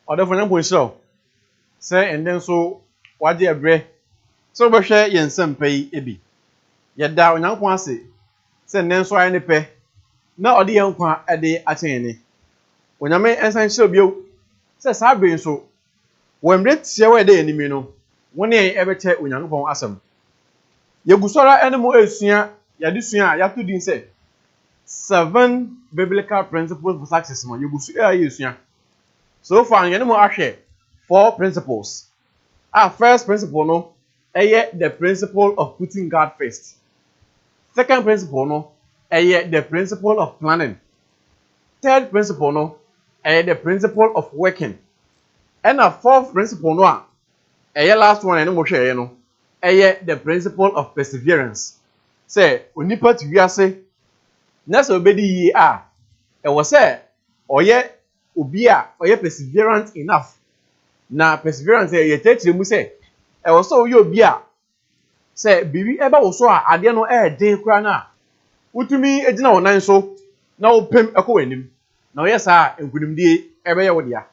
Other for example, say and then so what dear bre so we share yen some pay ebi. Yet down young quasi say then so any pay. Now the young qua a day at any. When I may answer you says I bring so when red see away the enemy no one ever check when young upon awesome. Yagusora animal esia yadisuya yatu din say 7 biblical principles for success man yagusu esia. So far you know I share 4 principles. Our first principle no the principle of putting God first. Second principle no the principle of planning. Third principle no the principle of working. And our fourth principle no last one and more share no the principle of perseverance. Say onipa to wiase na so obedi yi a e wo say oye obi a oye perseverant enough. Na perseverance ye teachire mu say e wo so oye obi a say bibi eba wo so a ade no den kura na utumi ejina wo nan so na wo pem ekọ wanim na oye sa enkunimdie ebe ye wo dia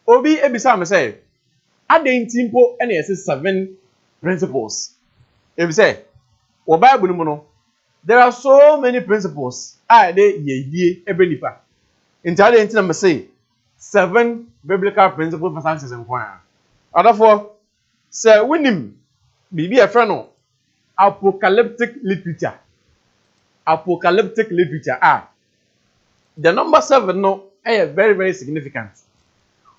obi ebisa me say ade ntimpo na yesi 7 principles. If say what Bible no there are so many principles they ye ebenipa. Intade ntina me say 7 biblical principles for success and choir. Therefore say winim bibi e friend no apocalyptic literature. Apocalyptic literature the number 7 no very very significant.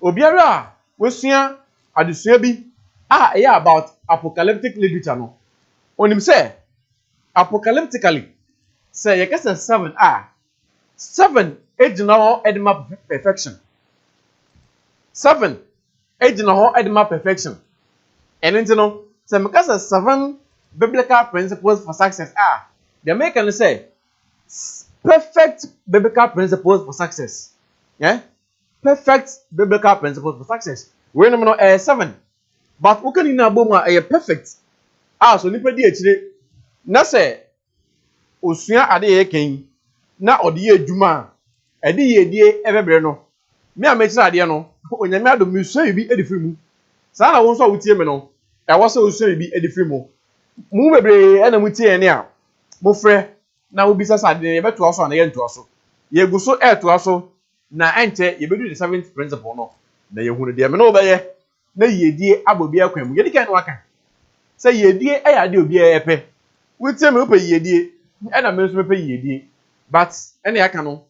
Obiara wosua adusua bi about apocalyptic literature no. Onim say apocalyptically say you get 7 7 ejina edema perfection. 7 ejina edema perfection. And you know say because 7 biblical principles for success the American say perfect biblical principles for success. Yeah? Perfect biblical principles for success. We no 7. But we can na boma perfect. So nipa di echire na say osua ade ye ken na ode ye adwuma ade ye die ebebre no me a mechira ade no onyame adom misua bi edifiri mu sa na won so wutie me no e wo so osua bi edifiri mu mu bebre e na mutie ne a mo frɛ na wo bisa sa ade ye beto aso na ye nto aso ye guso to aso na enche ye bedu the 7th principle no na ye hunu de me no be ye na ye die abobi akwan mu ye di kan no aka say yedie ade obi epe wutie me ope yedie na me so pe yedie but ene aka no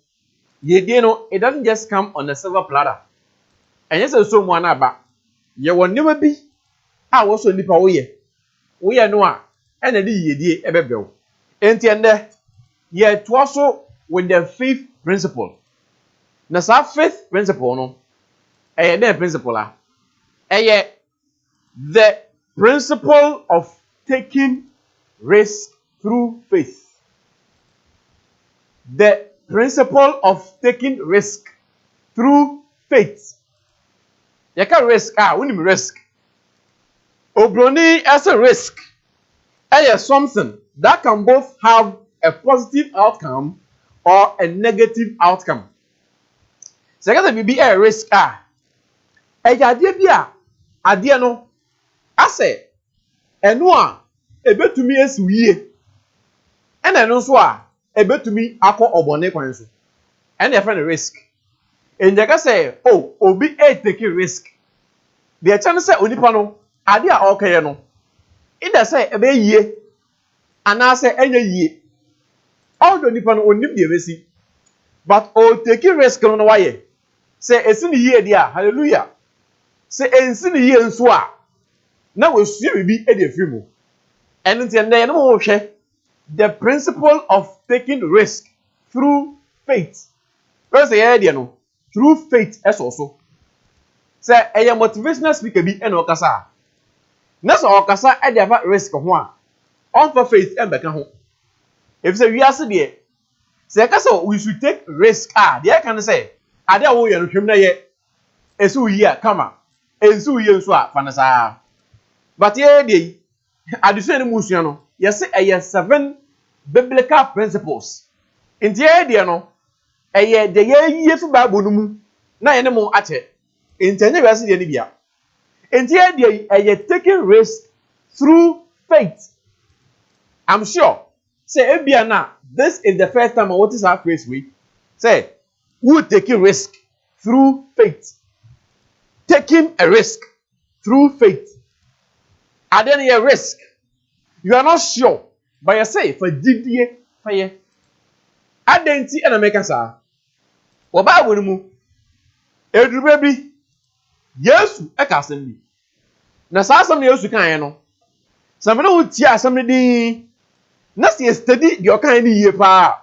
yedie no it doesn't just come on a silver platter enye se so mu ana ba ye wonema bi wo so nipa wo ye no a ene di yedie ebebew enti ende ye to also with the 5th principle na sa 5th principle no the principle the principle of taking risk through faith. The principle of taking risk through faith. You can risk, when you risk. Obroni as a risk. Something that can both have a positive outcome or a negative outcome. So you be a risk. Idea no. Ase enu ebetumi esu yie ena enu so ebetumi akọ obone kwan so ena e friend risk enjaka say obi take risk the chance say onipa no ade a okaye no ida say ebe yie ana say enye yie all the nipa no onim de besi but take risk no waye say esi ni yie dia hallelujah say ensi ni yie nso na wosua bi e de fimu and ntende no mo hwe the principle of taking risk through faith. Where's the idea no through faith also say a motivational speaker bi e na okasa na so okasa e de ava risk ho on for faith e beka ho if say we ase de say kasa we should take risk they can say ade a wo ye no hwem na ye esu yi kama ensu yi nso fanasa. But yeah, the addition musua no yes 7 biblical principles. In the idea no the ye fu Bible no mu na ye ne mo ache Intended resident Libya. And here they are taking risk through faith. I'm sure. Say, Ebiana, this is the first time I want to have phrase we say, who taking risk through faith? Taking a risk through faith. Are there a risk? You are not sure, but you say for DDA for ye. Identity and America, sir. What about you? Every baby, yes, I can't send me. Now, some years you can't know. Some know what ya somebody. Not yesterday, your kind of year pa.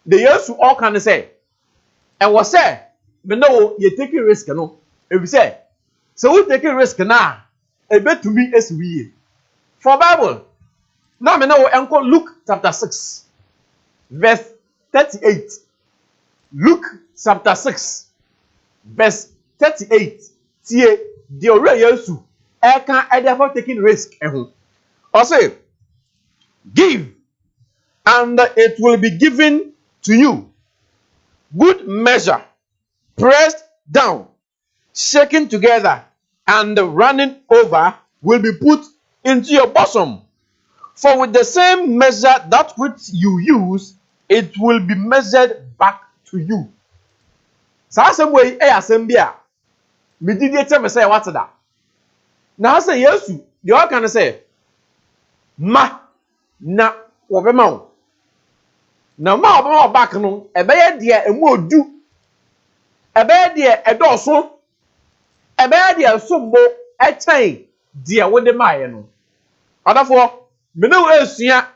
The years to all can say. And was say, but no, you take a risk, no. If you say, so we take a risk now. A bet to me as we. For Bible. Now, me know Uncle Luke chapter 6, verse 38. Luke chapter 6, verse 38. See, the Oreyesu, I can therefore taking risk. Or say, give, and it will be given to you. Good measure, pressed down, shaken together, and running over will be put into your bosom. For with the same measure that which you use, it will be measured back to you. So some way, Asembia, me did you tell me say what's that? Now I say yes, you all can say, ma na wobema. Na ma obema back no, ebeye dia emu odu. Ebeye dia edoso. Ebeye dia sombo echen dia wode maye no. Therefore, me no esua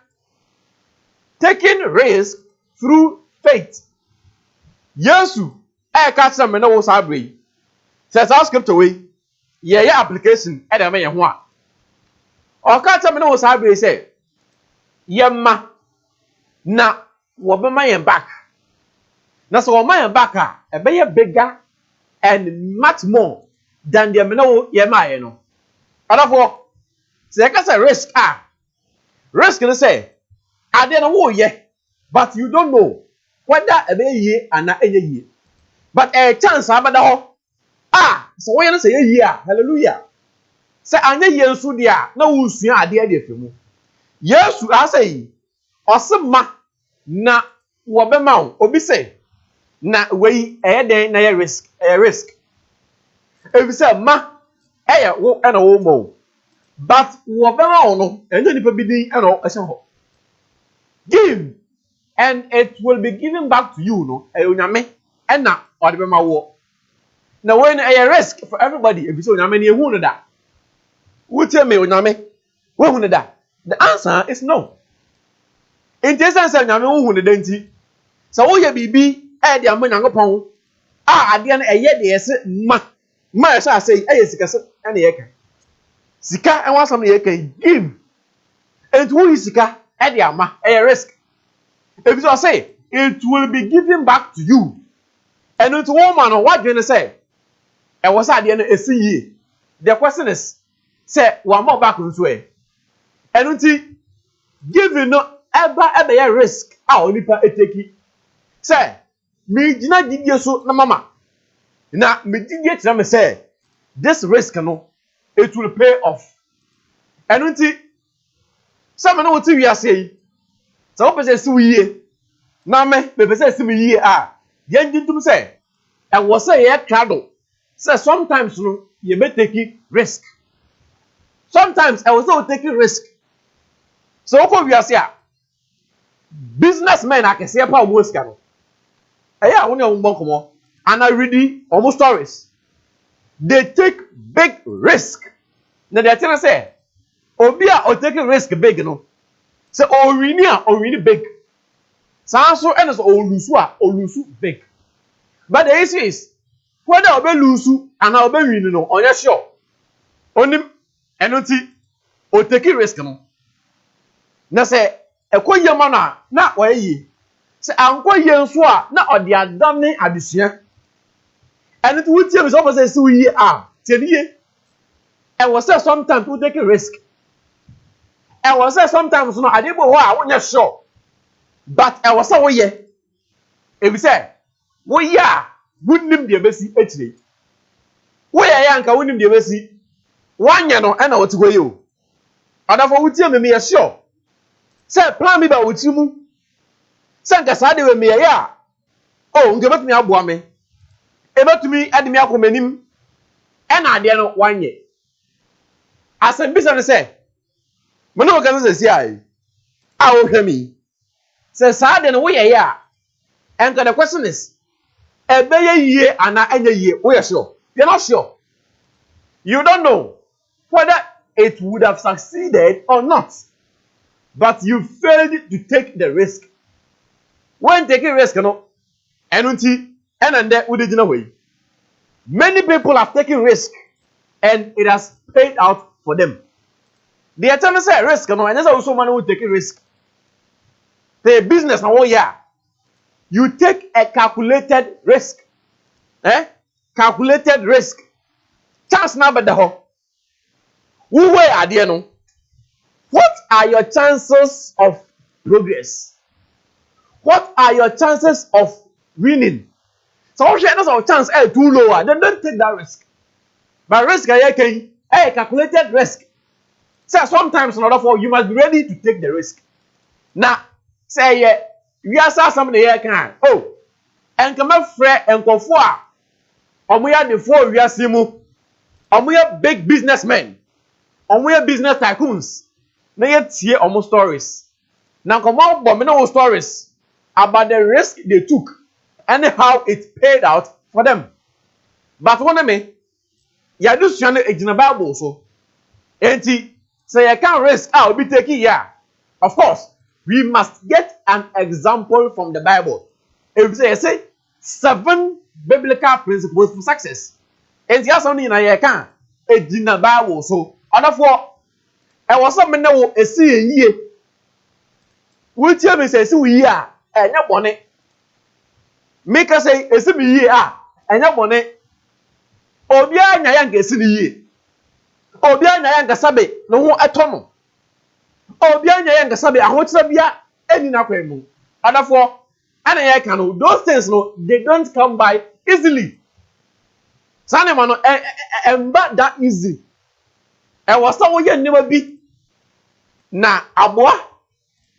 taking risk through faith. Yesu e ka tell me no wo sabre. Says our scripture way. Yeah application e dem ye ho a. O ka tell me no wo sabre say yemma na wobema yen back. Na so wobema yen back a ebeye bigger and much more than the me no yemma ye no. Therefore, say ka say risk risk is say I don't know ye, but you don't know whether a ye and not a ye. But a chance abada so when you say ye, hallelujah. Say anya ye so dia na wo sua ade ade afimu. Yesu I say osema na wo bema wo obi say na we den na ye risk risk. If say ma wo na wo mo. But wo bema wo no enye nipa bi din na o ehye ho. Give, and it will be given back to you, no? Onyame, and na odebema wo. Now when a risk for everybody, if you say onyame na ehunu da. Who tell me onyame? Wo hunu da? The answer is no. In this sense, onyame wo hunu da nti. So wo ye bibi e de am Nyankopon. Ade na eye de yese ma yesa say eye sika se na ye kan. Sika en wasam na ye kan give. And who is sika? A risk. If you say it will be given back to you, and it's woman, what do you say? And what's at the end of the question is, say one more back this way. And until giving no ever a risk, I only pay a take it. Say, me did not give you so, no mama. Now, me did get them say, this risk, no, it will pay off. And until someone know what we are saying. So what say suye? Na me say suye yen dintum say. And was say ye crado. Say sometimes no you may take risk. Sometimes I was not taking risk. So what we are saying? Businessmen I can say pa almost can. Yeah, only on bank and I read almost stories. They take big risk. Now they tell say Obia or taking risk big no. Say or really big. So and so lose big. But the issue is whether obe lose and obe win no on your sure. Only enoti or taking risk no. Na say ekoye mana na oyi. Say anko ye nso a na ode adane adesua. And it would tell me so say so ye tie and was say sometimes we take a risk. I was say sometimes no, I didn't know why I wasn't sure. But I was say, yeah. If you say, well, yeah, good name the best actually. Wo ya anka wonim de besi. Wanya no na wo ti hɔ yo. Adafo wutie me ye sure. Say plan me ba wuti mu. Say nka saa de we me ye a. Oh, nke betumi aboa me. E betumi ade me akomanim. E na ade no wanye. Asem bisa ne say. Me no ka say ai. A wo hwɛ me. Say saa de no wo ye a. Enka the question is, ebeye yie ana enye yie? We are sure. You're not sure. You don't know whether it would have succeeded or not. But you failed to take the risk. When taking risk, you know, and then we didn't know. Many people have taken risk and it has paid out for them. The attempt say risk, you know, and there's also money who take a risk. The business now, oh yeah. You take a calculated risk. Calculated risk. Chance number the ho. Who way are there no? What are your chances of progress? What are your chances of winning? So what chances of chance too lower? Then don't take that risk. But risk calculated risk. So sometimes in order for you must be ready to take the risk. Now say we are something here can. Oh, and come up friend and conform. We are the four we are simu. We are big businessmen. We are business tycoons. Now yet here almost stories. Now come on, but no stories about the risk they took and how it paid out for them. But one of me, you do share it in the Bible so. And say you can't risk. I'll be taking yeah. Of course, we must get an example from the Bible. If you say 7 biblical principles for success, and you have something in a can in the Bible so. Therefore, I was something that a see ye. Which you say, see we are, and your bonnet. Make us say, a see me ye are, and your bonnet. Obia Nayanka see ye. Obia Nayanka Sabe, no one at all. Obia Nayanka Sabe, I want to be any naquemo. Therefore, and I can those things, no, they don't come by easily. Sanimano, and but that easy. I was someone never be. Na aboa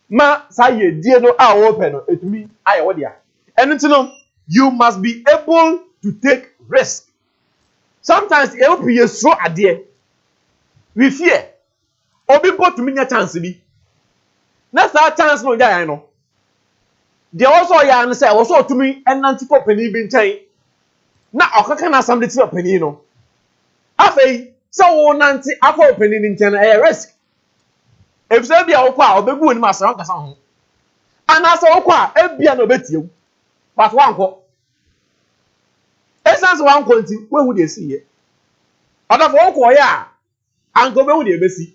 ma say die no a open it me I odia. And you must be able to take risk. Sometimes it help you throw ade. We fear. Obi put to me a chance bi. Na sa chance no die no. They also ya say also to me and nanti ko pani bi nchen. Na okaka na somebody to pani no. Afei so wo nanti akọ pani ni nchen na risk. If say bia okwa obegu ni masara nkasa ho. Anasa okwa ebia na obetie. But wanko. Essence wanko nti we hu dey see here. Oda for okwa ya anko be hu dey besi.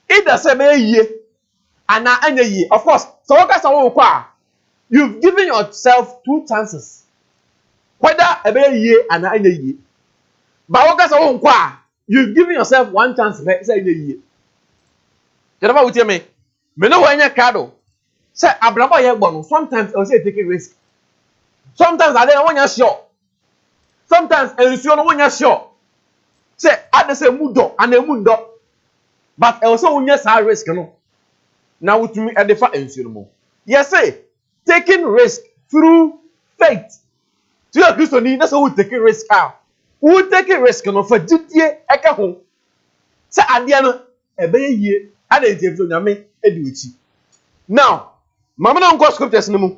Either say be yie ana anya yie. Of course, so okasa wo okwa you've given yourself 2 chances. Whether ebe yie ana anya yie. But okasa wo okwa you've given yourself 1 chance say anya yie. Jennifer will tell me, me know when you cado. Say, Abraham, you born. Sometimes I say taking risk. Sometimes I don't want you sure. Sometimes I don't want you sure. Say, I say mudo and a mundo. But I also want you risk, no. Now with me, I defer ensure. Yes, say, taking risk through faith. To your Christian, that's how we take a risk out. We take a risk, no, for GTA, Eka home. Say, Adiana, a bay year. Now, Mama don't go scriptures no more.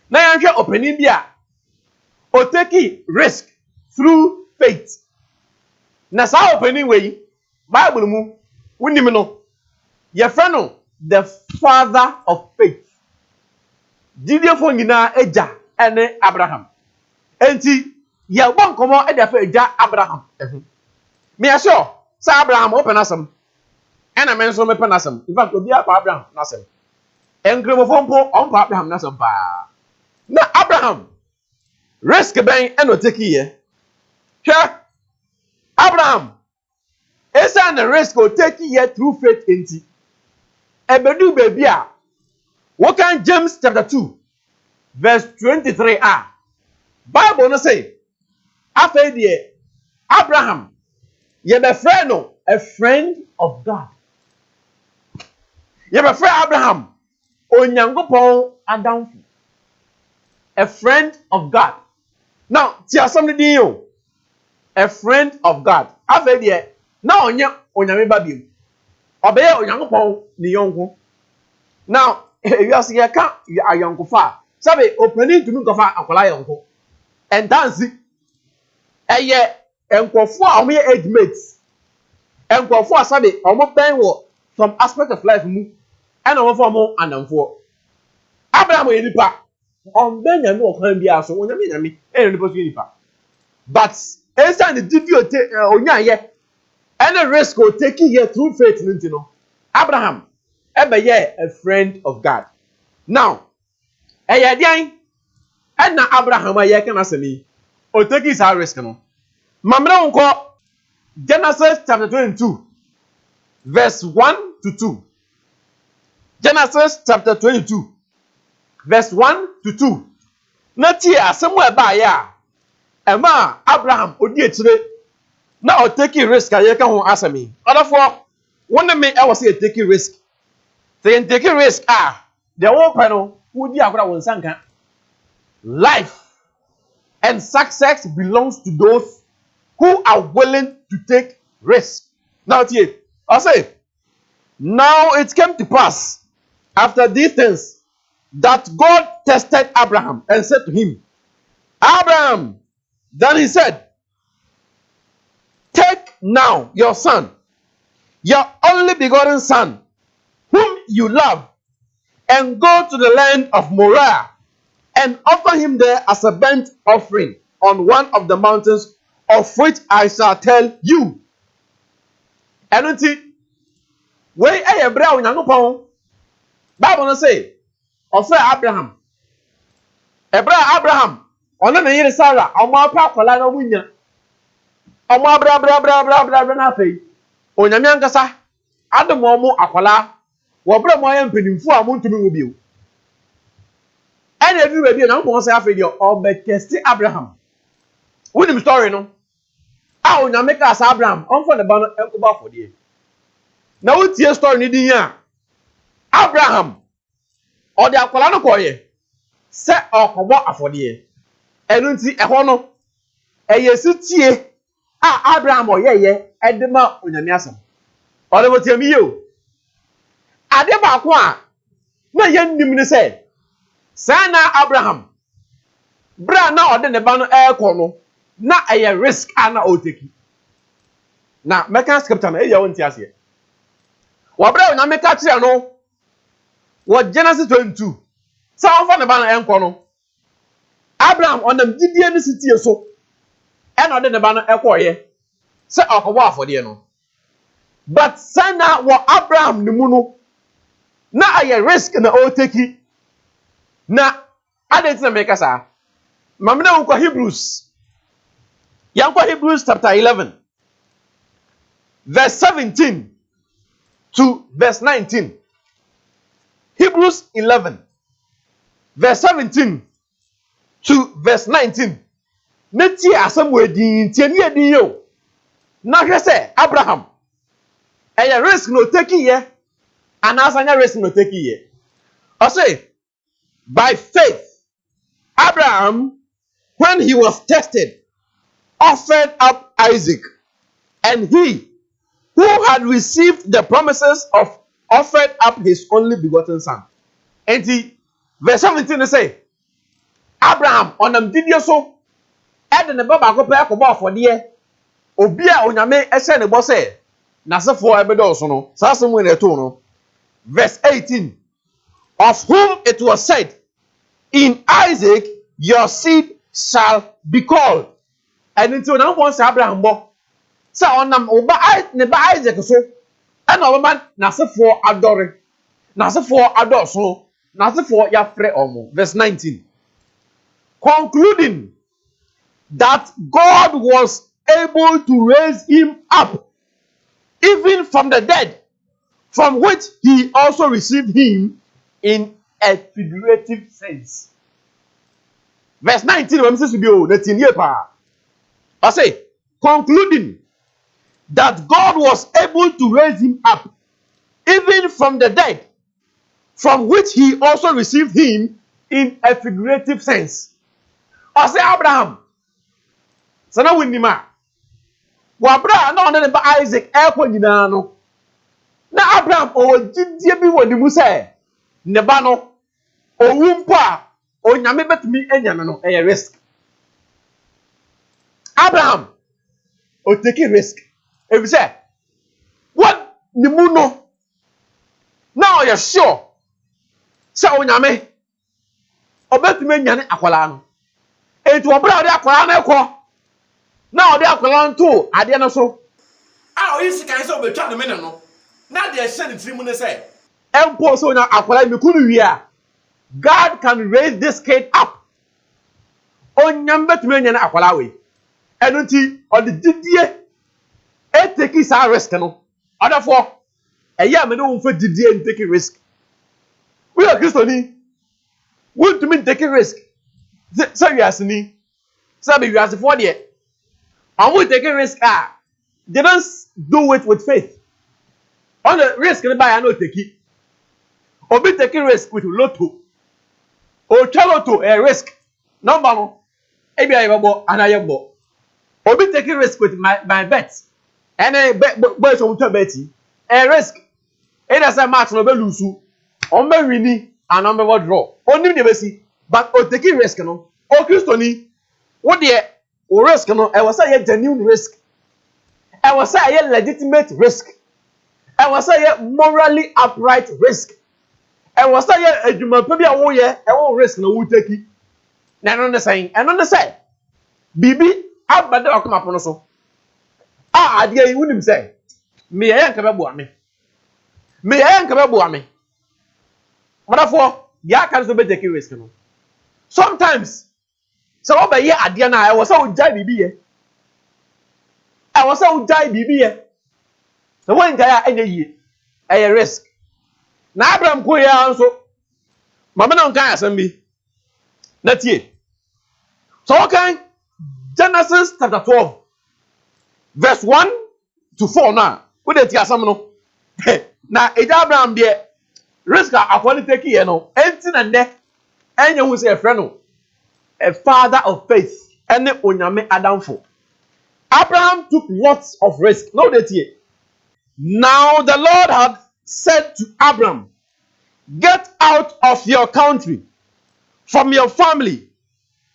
Now you opening there or taking risk through faith. Now, so opening way Bible mu we know your friend the father of faith. Did for Nina Eja and Abraham. Enti ya one come on Eja Abraham. Me assure, Sir Abraham open us some. And I mention me penasem. In fact, obi apa Abraham nasem. Enkremofo mpo on pa Abraham nasem pa. Na Abraham risk ben e no take here. Hwɛ Abraham esa na risk o take here through faith enti. Ebedu baby a what can James chapter 2 verse 23 Bible no say afei de Abraham, ye be friend no, a friend of God. Ye be friend Abraham, onyankopon adamfo. A friend of God. Now, tia something you. A friend of God. Afa de na onya onyame ba biem. Obeye onyankopon ni yonko. Now, you see ye ka ayonko fa. Sabe openi tumi nkofa akwala yonko. Entansi eye enkofo a omo ye age mates. Enkofo a sabe omo ben wo some aspect of life mu. And omo for omo anamfo. Abraham ye nipa. Ben nyame okwan bia so onyame nyame e nipa so nipa. But inside the video onya ye any risk or taking here through faith nti no. Abraham ebe ye a friend of God. Now, eye dian and na Abraham aye kan asemi o take his risk no. Mamre unko Genesis chapter 22 verse 1 to 2. Genesis chapter 22 verse 1 to 2. Na tie asem we ba ya ema Abraham odi etire na o take risk aye kan ho asemi. Odafo won me e was say take risk. Say take risk the one panel who di akura won sanka. Life and success belongs to those who are willing to take risk. Now tie I say now it came to pass after these things that God tested Abraham and said to him, Abraham, then he said, take now your son, your only begotten son, whom you love, and go to the land of Moriah and offer him there as a burnt offering on one of the mountains of which I shall tell you. And until when Abraham Bible say, offer Abraham. Abraham, ona na yire Sarah, omo apa akola na munya. Omo abra na fei. Onyame ankasa adom omo akola. Wo bra mo ayem penimfu a montumi wo bio. Ene edu ba bio na mo say afei de o be test Abraham. Wonim story no. Onyame ka sa Abraham, onfo ne ba no enkoba fodie. Na wotie story ni din a Abraham odi akola no koye se okobo afodie enu nti eho no eyesitie Abraham oyeye edema onyame asem odi botie mi yo ade ba ko a na ye nnim ni se sana Abraham bra na odi ne ba no ekọ no na eye risk ana oteki na meka scripture na eya wonti ase wo bra onyame ka kire no wo Genesis 22 sa for ne ba na enko no Abraham onam gidie ni sitie so e na de ne ba no ekoye se okobo afode no but sana wo Abraham ni mu no na aye risk na o take na ade tina make sa mamna unko Hebrews chapter 11 verse 17 to verse 19. Hebrews 11 verse 17 to verse 19. Neti asem wedi ntieni edi yo. Na hwe se Abraham eye risk no take ye and asanya risk no take ye. I say by faith Abraham when he was tested offered up Isaac, and he who had received the promises of offered up his only begotten son. And he, verse 17 say, Abraham onam didie so ede ne baba ko pe ko ba afode obi a onyame ehye ne bo say nasefo ebedo so no sasem we na to no. Verse 18, of whom it was said, in Isaac your seed shall be called. And until now once Abraham bo say onam oba ne ba Isaac so and oba nasefo adore nasefo adoso nasefo ya fre omo. Verse 19, concluding that God was able to raise him up even from the dead, from which he also received him in a figurative sense. Verse 19, I say, concluding that God was able to raise him up, even from the dead, from which he also received him in a figurative sense. I say Abraham, sana winima. Wabra na on ba Isaac ekwa nyina no. Na Abraham o gidie bi woni mu se ne ba no owumpo a onyame betumi anyame no e risk. Abraham o take risk. If you say what ni mu no now you're sure say onyame obetumi anyane akwala no. Enti wabra de akwala na ekọ na ode akwala nto ade no so a oyisi kan so betwa no me no na de ehye ne tiri mu ne say empo so na akwala mi kunu wi a God can raise this kid up. Onyam betumi anyane akwala we eno nti ode didie e take sa risk no odafo eya me no won fa didie and take risk. We are Christian. Want to mean take risk. So you ask me. So you ask for there. And we take a risk. They don't do it with faith. On the risk they buy I no take it. Or be taking risk with lotto. Or lotto a risk. Number no. Ebi ayebo anayebo. Or be taking risk with my bets. And a boy so to betty. A risk. It does a match no be lose. On be winning and on be draw. Only the best. But o take risk no. O Christoni. What the risk no? I was say a genuine risk. I was say a legitimate risk. I was say a morally upright risk. I was say a juma pe bi awo ye e won risk no wo take. Na no say and no say. Bibi abade okoma pono so. Ade yi wunim say. Me ye nka be bo ame. Me ye nka be bo ame. Therefore, ya can so be take risk no. Sometimes so what be ade na I was so jai bibi ye. I was so jai bibi ye. So when jai enye yi a risk. Na Abraham ko ya nso mama na nkan asem bi. Na tie. So okay Genesis chapter 12 verse 1 to 4 now. We dey tie asem no. Na Abraham de risk akwani take here no. Enti na nde enye hu say a friend no. A father of faith and onyame adamfo. Abraham took lots of risk. No that here. Now the Lord had said to Abraham, get out of your country, from your family,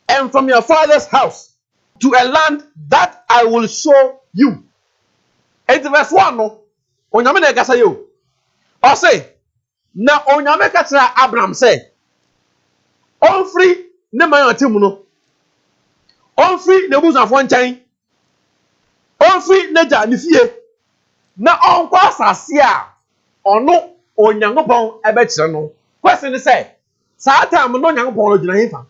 and from your father's house, to a land that I will show you. And verse 1 no. Onyame na gasa yo. O say, na onyame ka tira Abraham say, on free ne man atimu no. On free ne busanfo nkyɛn. On free ne ja ne fie. Na on kwa asase a ono onyankopɔn ɛbɛkyerɛ no. Question is say, saa time no onyankopɔn no gyina hefa.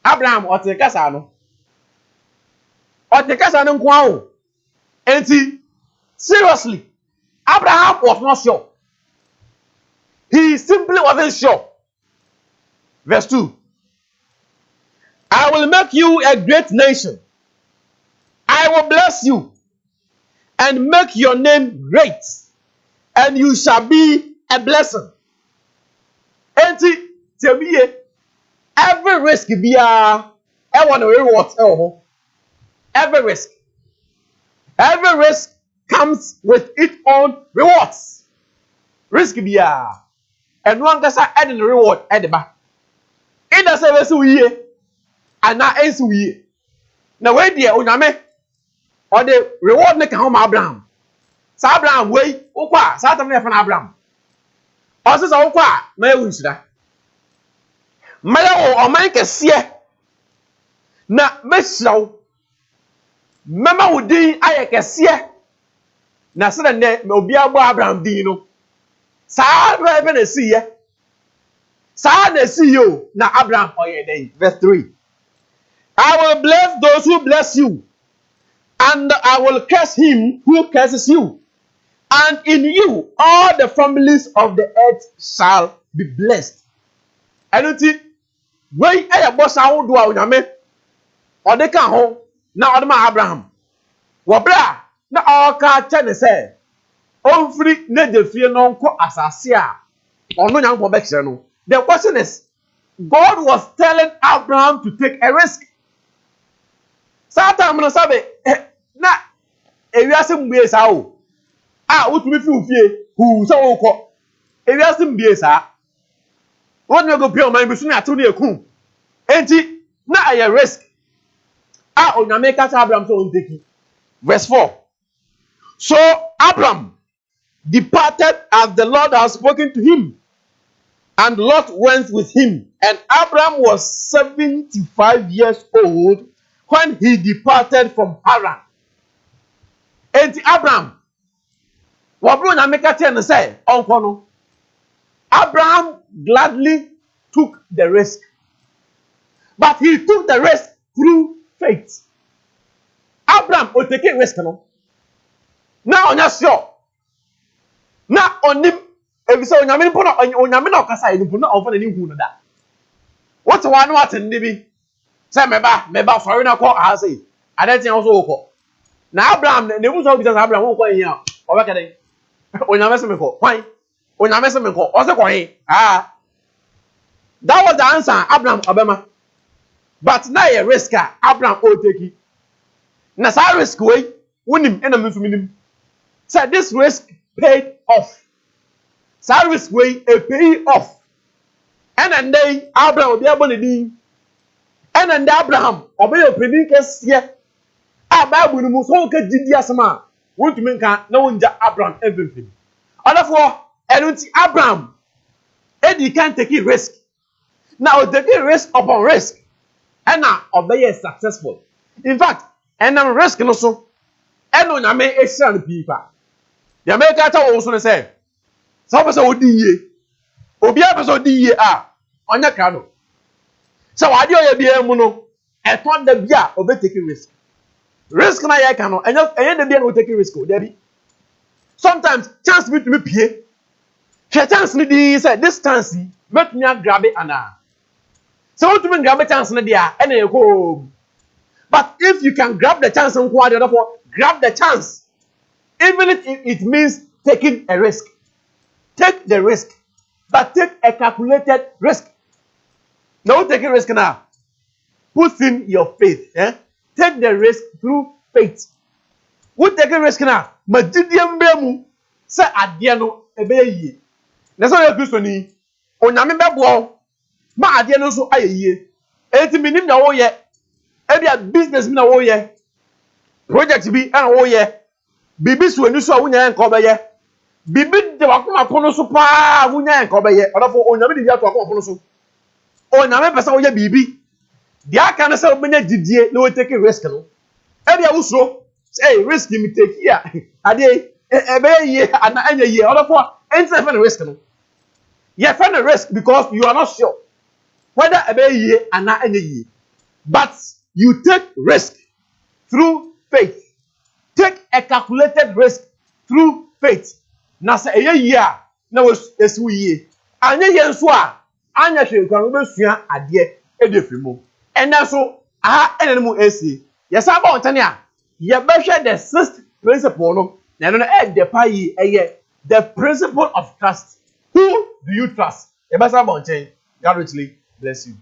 Abraham ɔte kasa no. Ɔte kasa no nko awo. Enti seriously, Abraham was not sure. He simply wasn't sure. Verse 2. I will make you a great nation. I will bless you and make your name great, and you shall be a blessing. Enti tell me every risk be I want to reward. Every risk comes with its own rewards. Risk be and one gets adding the reward at the back. It does say so ye and na ensu ye. Na we dia onyame or the reward make home Abraham. Sa Abraham we ukwa sa tam na fa Abraham. O se sa ukwa ma ewu nsira. Ma ya o man kese na mesraw. Mama wo din aye kese. Na se na obi agbo Abraham din no. Sa ebe na si ye. Sa na si yo na Abraham oye den. Verse 3. I will bless those who bless you, and I will curse him who curses you. And in you all the families of the earth shall be blessed. And you when a boss out do onyame or they can home now Abraham. Wabra na ɔka kyɛ ne sɛ ɔmfiri ne de fie no nkɔ asase a ɔno Nyankopɔn bɛkyerɛ no. The question is, God was telling Abraham to take a risk. Satan no sabe na ewiase mbue saa o. A wotumi fi ofie hu sɛ wokɔ. Ewiase mbue saa. Wọ́n ní go pay ọmọ ibi sún ní àtúndì èkún. Enti na ɛyɛ risk. A Onyame ka kyerɛ Abraham sɛ ɔnteki. Verse 4. So Abraham departed as the Lord had spoken to him, and Lot went with him. And Abraham was 75 years old when he departed from Haran. And Abraham, wabro Onyame ka kyerɛ ne sɛ ɔnkɔ no. Abraham gladly took the risk. But he took the risk through faith. Abraham will take a risk no. Now on your sure. Now on him, if you say Onyame na okasa you put na ofan ani hu no da. What one what ndibi? Say meba sorry na call I say. I don't think also ko. Na Abraham ne mu so bi say Abraham won ko yin a. Obeka den. Onyame se me ko. Kwan. Onyame se me ko. O se ko yin. Ah. That was the answer Abraham obema. But now a risk Abraham will take it. Na sa risk way wonim ena me minim. Say this risk paid off. Sa risk way a pay off. And then Abraham will be able to do. And then Abraham obey your predictions here. Ah, Bible no mo so ka gidi asema. Want to make na wonja Abraham everything. Therefore, enunti Abraham he can take a risk. Now take a risk upon risk. And now obey successful. In fact, and I'm risk no so. And on Onyame ehira no people. The America ta wo so ne say. So person odi ye. Obi a person odi ye a onya ka no. So wade oye bia mu no, eton da bia obe take risk. Risk na ye ka no, enye da bia no take risk o, da bi. Sometimes chance me to me pie. Che chance ni di say this chance make me grab it ana. So what to me grab the chance na dia, ene ye go. But if you can grab the chance and therefore grab the chance, even if it means taking a risk. Take the risk, but take a calculated risk. Don't take a risk now. Put in your faith. Take the risk through faith. Who take a risk now? Majidiam bemu say adiano ebeye. Na so ye Kristo ni onyame bebo ma adiano so ayeye. Enti minim na wo ye. Ebia business mi na wo ye. Project bi na wo ye. Bibi so anu so wonya enko beye. Bibi de wakoma pono so pa wonya enko beye. Odafo onyame de bia to wakoma pono so. Onyame pesa wo ye bibi. Dia kan say obenya didie na wo take risk no. Ebia wo so hey risk me take here. Ade ebe ye ana anya ye. Odafo enti na fa risk no. You find a risk because you are not sure whether ebe ye ana anya ye. But you take risk through faith. Take a calculated risk through faith. Na say eye ye a na esu ye. Anya ye nso a anya hwe nkwan be sua ade edefimo. Ena so ena mu esi. Yesa ba ontane a ye behwe the sixth principle no. Na no the pai eye the principle of trust. Who do you trust? Ye ba sa ba onchen. God richly bless you.